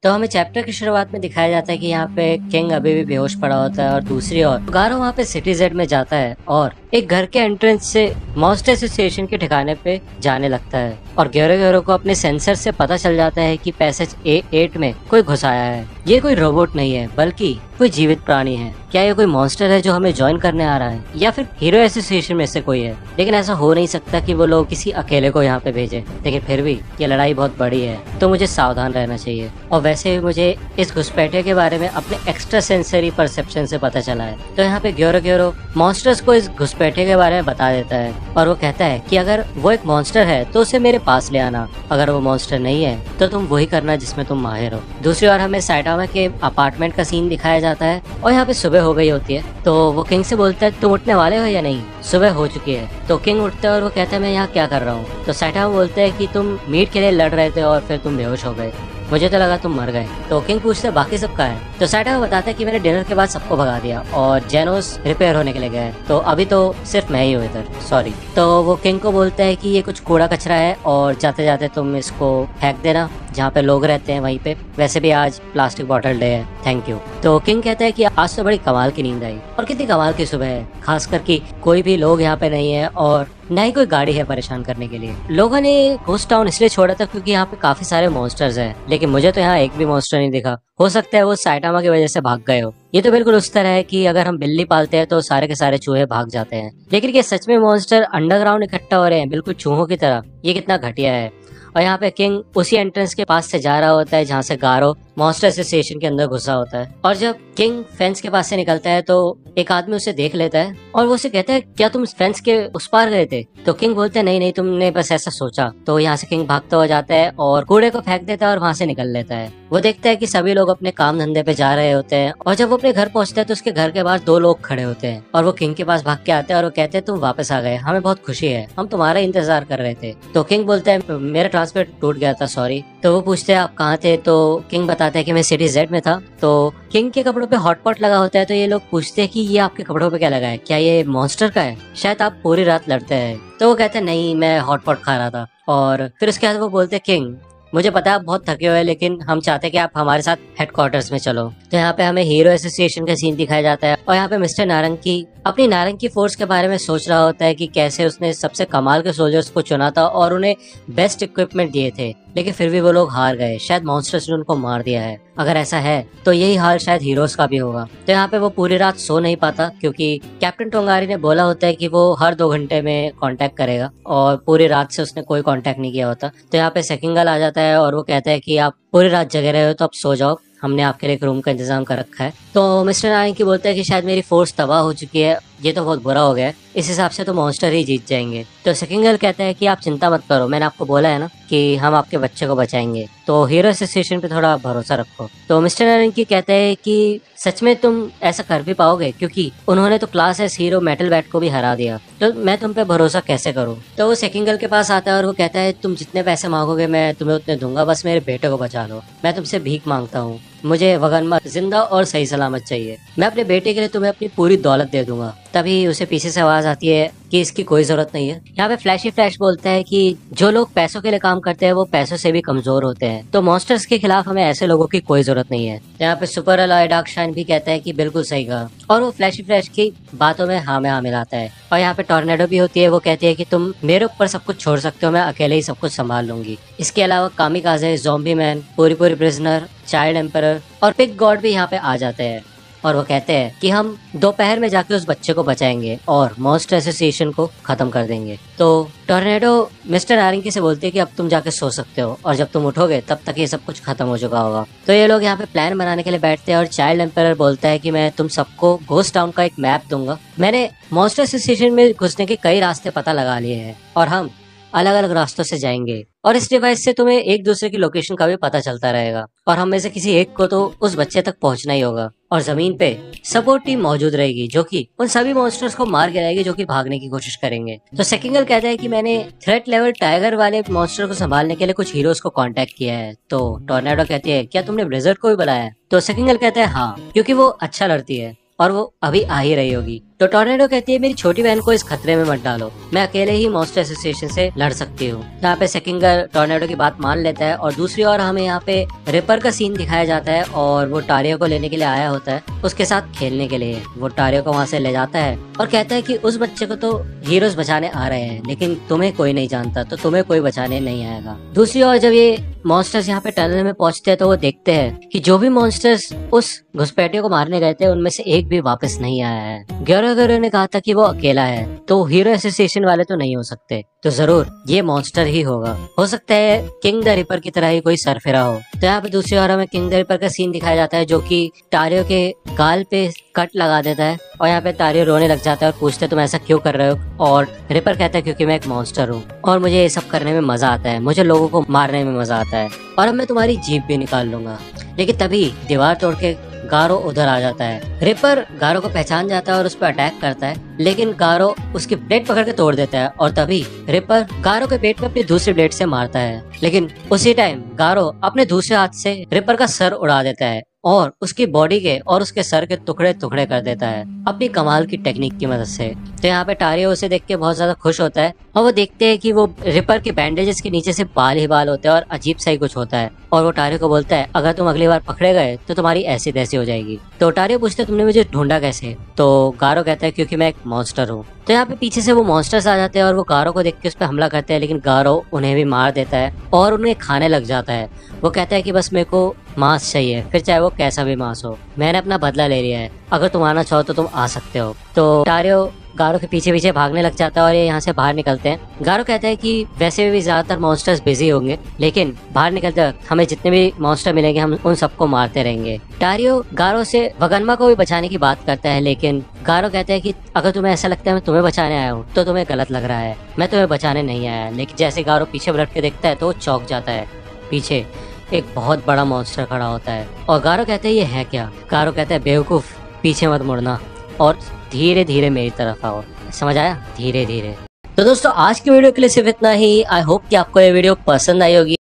तो हमें चैप्टर की शुरुआत में दिखाया जाता है कि यहाँ पे किंग अभी भी बेहोश पड़ा होता है और दूसरी ओर गारो वहाँ पे सिटी जेड में जाता है और एक घर के एंट्रेंस से मॉन्स्टर एसोसिएशन के ठिकाने पे जाने लगता है और ग्यारो ग्यारो को अपने सेंसर से पता चल जाता है कि पैसेज A8 में कोई घुस आया है। ये कोई रोबोट नहीं है बल्कि कोई जीवित प्राणी है। क्या ये कोई मॉन्स्टर है जो हमें ज्वाइन करने आ रहा है या फिर हीरो एसोसिएशन में से कोई है? लेकिन ऐसा हो नहीं सकता कि वो लोग किसी अकेले को यहाँ पे भेजे। लेकिन फिर भी ये लड़ाई बहुत बड़ी है तो मुझे सावधान रहना चाहिए। और वैसे भी मुझे इस घुसपैठे के बारे में अपने एक्स्ट्रा सेंसरी परसेप्शन से पता चला है। तो यहाँ पे ग्यारो ग्यारो मॉन्स्टर्स को इस घुसपैठे के बारे में बता देता है और वो कहता है कि अगर वो एक मॉन्स्टर है तो उसे मेरे पास ले आना, अगर वो मॉन्स्टर नहीं है तो तुम वही करना जिसमें तुम माहिर हो। दूसरी ओर हमें साइटामा के अपार्टमेंट का सीन दिखाया जाता है और यहाँ पे सुबह हो गई होती है। तो वो किंग से बोलता है तुम उठने वाले हो या नहीं, सुबह हो चुकी है। तो किंग उठता है और वो कहता है मैं यहाँ क्या कर रहा हूँ। तो साइटामा बोलता है कि तुम मीट के लिए लड़ रहे थे और फिर तुम बेहोश हो गए, मुझे तो लगा तुम मर गए। तो किंग पूछते है बाकी सब कहाँ है। तो साइटामा बताता है कि मैंने डिनर के बाद सबको भगा दिया और जेनोस रिपेयर होने के लिए गए, तो अभी तो सिर्फ मैं ही हूँ इधर, सॉरी। तो वो किंग को बोलता है कि ये कुछ कूड़ा कचरा है और जाते जाते तुम इसको फेंक देना जहाँ पे लोग रहते हैं वहीं पे, वैसे भी आज प्लास्टिक बॉटल डे है, थैंक यू। तो किंग कहता है कि आज तो बड़ी कमाल की नींद आई और कितनी कमाल की सुबह है, खासकर कि कोई भी लोग यहाँ पे नहीं है और न ही कोई गाड़ी है परेशान करने के लिए। लोगों ने घोस्ट टाउन इसलिए छोड़ा था क्योंकि यहाँ पे काफी सारे मॉन्स्टर्स हैं, लेकिन मुझे तो यहाँ एक भी मॉन्स्टर नहीं दिखा। हो सकता है वो साइटामा की वजह से भाग गए हो। ये तो बिल्कुल उस तरह है कि अगर हम बिल्ली पालते हैं तो सारे के सारे चूहे भाग जाते हैं, लेकिन ये सच में मॉन्स्टर अंडरग्राउंड इकट्ठा हो रहे हैं बिल्कुल चूहों की तरह, ये कितना घटिया है। और यहाँ पे किंग उसी एंट्रेंस के पास से जा रहा होता है जहाँ से गारो मॉन्स्टर एसोसिएशन के अंदर घुसा होता है। और जब किंग फेंस के पास से निकलता है तो एक आदमी उसे देख लेता है और वो उसे कहता है क्या तुम फेंस के उस पार गए थे? तो किंग बोलते हैं नहीं नहीं, तुमने बस ऐसा सोचा। तो यहाँ से किंग भागता हुआ जाता है और कूड़े को फेंक देता है और वहाँ से निकल लेता है। वो देखता है कि सभी लोग अपने काम धंधे पे जा रहे होते हैं और जब वो अपने घर पहुंचता है तो उसके घर के बाहर दो लोग खड़े होते हैं और वो किंग के पास भाग के आते हैं और वो कहते हैं तुम वापस आ गए, हमें बहुत खुशी है, हम तुम्हारा इंतजार कर रहे थे। तो किंग बोलता है मेरा ट्रांसपोर्ट टूट गया था, सॉरी। तो वो पूछते हैं आप कहाँ थे? तो किंग बताता है कि मैं सिटी जेड में था। तो किंग के कपड़ों पे हॉटपॉट लगा होता है तो ये लोग पूछते हैं कि ये आपके कपड़ों पे क्या लगा है, क्या ये मॉन्स्टर का है? शायद आप पूरी रात लड़ते हैं। तो वो कहते हैं नहीं, मैं हॉटपॉट खा रहा था। और फिर उसके बाद वो बोलते हैं किंग मुझे पता है आप बहुत थके हुए हैं लेकिन हम चाहते हैं कि आप हमारे साथ हेडक्वार्टर्स में चलो। तो यहाँ पे हमें हीरो एसोसिएशन का सीन दिखाया जाता है और यहाँ पे मिस्टर नारंगी अपनी नारंगी फोर्स के बारे में सोच रहा होता है कि कैसे उसने सबसे कमाल के सोल्जर्स को चुना था और उन्हें बेस्ट इक्विपमेंट दिए थे, लेकिन फिर भी वो लोग हार गए। शायद मॉन्स्टर्स ने उनको मार दिया है। अगर ऐसा है तो यही हाल शायद हीरोज का भी होगा। तो यहाँ पे वो पूरी रात सो नहीं पाता क्योंकि कैप्टन टोंगारी ने बोला होता है कि वो हर 2 घंटे में कांटेक्ट करेगा और पूरी रात से उसने कोई कांटेक्ट नहीं किया होता। तो यहाँ पे सेकिंगल आ जाता है और वो कहता है कि आप पूरी रात जगे रहे हो तो आप सो जाओ, हमने आपके लिए एक रूम का इंतजाम कर रखा है। तो मिस्टर नारंगी बोलता है कि शायद मेरी फोर्स तबाह हो चुकी है, ये तो बहुत बुरा हो गया है, इस हिसाब से तो मॉन्स्टर ही जीत जाएंगे। तो सेकिंगल कहता है कि आप चिंता मत करो, मैंने आपको बोला है ना कि हम आपके बच्चे को बचाएंगे, तो हीरो एसोसिएशन पे थोड़ा भरोसा रखो। तो मिस्टर नारंगी कहता है कि सच में तुम ऐसा कर भी पाओगे क्योंकि उन्होंने तो class S hero metal bat को भी हरा दिया, तो मैं तुम पे भरोसा कैसे करूं। तो वो सेकिंगल के पास आता है और वो कहता है तुम जितने पैसे मांगोगे मैं तुम्हें उतने दूंगा, बस मेरे बेटे को बचा लो, मैं तुमसे भीख मांगता हूँ, मुझे वगनमत जिंदा और सही सलामत चाहिए, मैं अपने बेटे के लिए तुम्हें अपनी पूरी दौलत दे दूंगा। तभी उसे पीछे से आवाज आती है कि इसकी कोई जरूरत नहीं है। यहाँ पे फ्लैशी फ्लैश बोलता है कि जो लोग पैसों के लिए काम करते हैं वो पैसों से भी कमजोर होते हैं, तो मॉन्स्टर्स के खिलाफ हमें ऐसे लोगों की कोई जरूरत नहीं है। यहाँ पे सुपर अलॉय डार्क शाइन भी कहता है कि बिल्कुल सही कहा और वो फ्लैशी फ्लैश की बातों में हाँ में हाँ मिलाता है। और यहाँ पे टॉर्नेडो भी होती है, वो कहती है कि तुम मेरे ऊपर सब कुछ छोड़ सकते हो, मैं अकेले ही सब कुछ संभाल लूंगी। इसके अलावा कामिकाजे, ज़ॉम्बी मैन, पूरी पूरी प्रिजनर, चाइल्ड एम्परर और पिग गॉड भी यहाँ पे आ जाते हैं और वो कहते हैं कि हम दोपहर में जाके उस बच्चे को बचाएंगे और मॉन्स्टर एसोसिएशन को खत्म कर देंगे। तो टॉर्नेडो मिस्टर नारंगी से बोलते हैं कि अब तुम जाके सो सकते हो और जब तुम उठोगे तब तक ये सब कुछ खत्म हो चुका होगा। तो ये लोग यहाँ पे प्लान बनाने के लिए बैठते हैं और चाइल्ड एम्परर बोलता है कि मैं तुम सबको घोस्ट टाउन का एक मैप दूंगा, मैंने मॉन्स्टर एसोसिएशन में घुसने के कई रास्ते पता लगा लिए हैं और हम अलग अलग रास्तों से जाएंगे और इस डिवाइस से तुम्हें एक दूसरे की लोकेशन का भी पता चलता रहेगा और हम में से किसी एक को तो उस बच्चे तक पहुंचना ही होगा। और जमीन पे सपोर्ट टीम मौजूद रहेगी जो कि उन सभी मॉन्स्टर्स को मार गिराएगी जो कि भागने की कोशिश करेंगे। तो सेकिंगल कहता है कि मैंने थ्रेट लेवल टाइगर वाले मॉन्स्टर को संभालने के लिए कुछ हीरोज को कांटेक्ट किया है। तो टॉर्नेडो कहती है क्या तुमने ब्लिज़र्ड को भी बुलाया है? तो सेकिंगल कहता है हाँ, क्योंकि वो अच्छा लड़ती है और वो अभी आ ही रही होगी। तो टोर्नेडो कहती है मेरी छोटी बहन को इस खतरे में मत डालो, मैं अकेले ही मॉन्स्टर एसोसिएशन से लड़ सकती हूँ। यहाँ पे सेकिंगर टोर्नेडो की बात मान लेता है और दूसरी ओर हमें यहाँ पे रिपर का सीन दिखाया जाता है और वो टारियो को लेने के लिए आया होता है, उसके साथ खेलने के लिए। वो टारियो को वहाँ से ले जाता है और कहता है कि उस बच्चे को तो हीरोज बचाने आ रहे हैं, लेकिन तुम्हें कोई नहीं जानता, तो तुम्हें कोई बचाने नहीं आएगा। दूसरी ओर जब ये मॉन्स्टर्स यहाँ पे टनल में पहुंचते हैं तो वो देखते हैं कि जो भी मॉन्स्टर्स उस घुसपैठियों को मारने गए थे उनमें से एक भी वापस नहीं आया है। ग्यारो ने कहा था कि वो अकेला है, तो हीरो एसोसिएशन वाले तो नहीं हो सकते, तो जरूर ये मॉन्स्टर ही होगा। हो सकता है किंग द रिपर की तरह ही कोई सरफिरा हो। तो यहाँ पे दूसरी ओर हमें किंग द रिपर का सीन दिखाया जाता है जो कि टारियो के गाल पे कट लगा देता है और यहाँ पे टारियो रोने लग जाता है और पूछते तुम ऐसा क्यों कर रहे हो, और रिपर कहता है क्योंकि मैं एक मॉन्स्टर हूँ और मुझे ये सब करने में मजा आता है, मुझे लोगों को मारने में मजा आता है और अब मैं तुम्हारी जीभ भी निकाल लूंगा। लेकिन तभी दीवार तोड़ के गारो उधर आ जाता है। रिपर गारो को पहचान जाता है और उस पर अटैक करता है, लेकिन गारो उसकी ब्लेड पकड़ के तोड़ देता है और तभी रिपर गारो के पेट में अपनी दूसरी ब्लेड से मारता है। लेकिन उसी टाइम गारो अपने दूसरे हाथ से रिपर का सर उड़ा देता है और उसकी बॉडी के और उसके सर के टुकड़े टुकड़े कर देता है अपनी कमाल की टेक्निक की मदद से। तो यहाँ पे टारियो उसे देख के बहुत ज्यादा खुश होता है और वो देखते हैं कि वो रिपर के बैंडेजेस के नीचे से बाल ही बाल होते हैं और अजीब सा ही कुछ होता है, और वो टारियो को बोलता है अगर तुम अगली बार पकड़े गए तो तुम्हारी ऐसी तैसी हो जाएगी। तो टारियो पूछते तुमने मुझे ढूंढा कैसे, तो गारो कहता है क्योंकि मैं एक मॉन्स्टर हूँ। तो यहाँ पे पीछे से वो मॉन्स्टर्स आ जाते हैं और वो गारो को देख के उस पर हमला करते हैं, लेकिन गारो उन्हें भी मार देता है और उन्हें खाने लग जाता है। वो कहता है कि बस मेरे को मांस चाहिए, फिर चाहे वो कैसा भी मांस हो, मैंने अपना बदला ले लिया है, अगर तुम आना चाहो तो तुम आ सकते हो। तो टारियो गारो के पीछे पीछे भागने लग जाता है और ये यहाँ से बाहर निकलते हैं। गारो कहता है कि वैसे भी ज्यादातर मॉन्स्टर्स बिजी होंगे, लेकिन बाहर निकलते वक्त हमें जितने भी मॉन्स्टर मिलेंगे हम उन सबको मारते रहेंगे। टारियो गारो से वगन्मा को भी बचाने की बात करता है, लेकिन गारो कहता है कि अगर तुम्हें ऐसा लगता है मैं तुम्हें बचाने आया हूँ तो तुम्हें गलत लग रहा है, मैं तुम्हें बचाने नहीं आया। लेकिन जैसे गारो पीछे पलट के देखता है तो वो चौंक जाता है, पीछे एक बहुत बड़ा मॉन्स्टर खड़ा होता है और गारो कहते हैं ये है क्या। गारो कहता है बेवकूफ पीछे मत मुड़ना और धीरे धीरे मेरी तरफ आओ, समझ आया, धीरे धीरे। तो दोस्तों आज की वीडियो के लिए सिर्फ इतना ही। आई होप कि आपको ये वीडियो पसंद आई होगी।